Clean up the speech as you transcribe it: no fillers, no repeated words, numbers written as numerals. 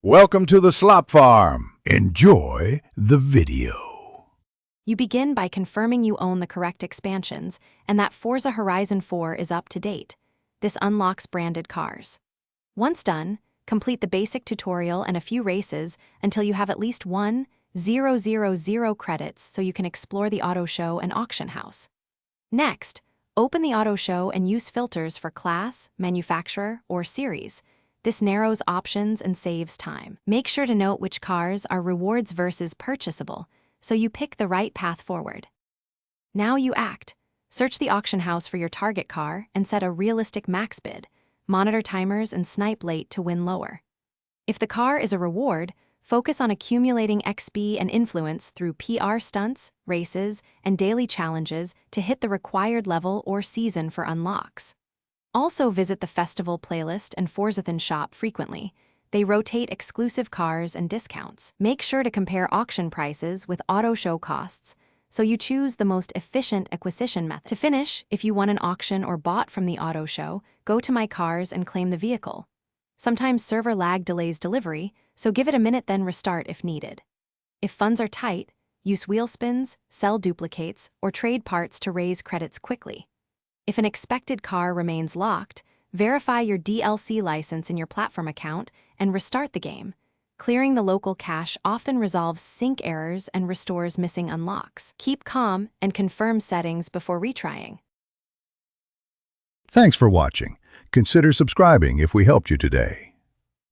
Welcome to the Slop Farm. Enjoy the video. You begin by confirming you own the correct expansions and that Forza Horizon 4 is up to date. This unlocks branded cars. Once done, complete the basic tutorial and a few races until you have at least 1,000 credits so you can explore the auto show and auction house. Next, open the auto show and use filters for class, manufacturer, or series. This narrows options and saves time. Make sure to note which cars are rewards versus purchasable, so you pick the right path forward. Now you act. Search the auction house for your target car and set a realistic max bid. Monitor timers and snipe late to win lower. If the car is a reward, focus on accumulating XP and influence through PR stunts, races, and daily challenges to hit the required level or season for unlocks. Also visit the festival playlist and Forzathon shop frequently. They rotate exclusive cars and discounts. Make sure to compare auction prices with auto show costs, so you choose the most efficient acquisition method. To finish, if you won an auction or bought from the auto show, go to My Cars and claim the vehicle. Sometimes server lag delays delivery, so give it a minute then restart if needed. If funds are tight, use wheel spins, sell duplicates, or trade parts to raise credits quickly. If an expected car remains locked, verify your DLC license in your platform account and restart the game. Clearing the local cache often resolves sync errors and restores missing unlocks. Keep calm and confirm settings before retrying. Thanks for watching. Consider subscribing if we helped you today.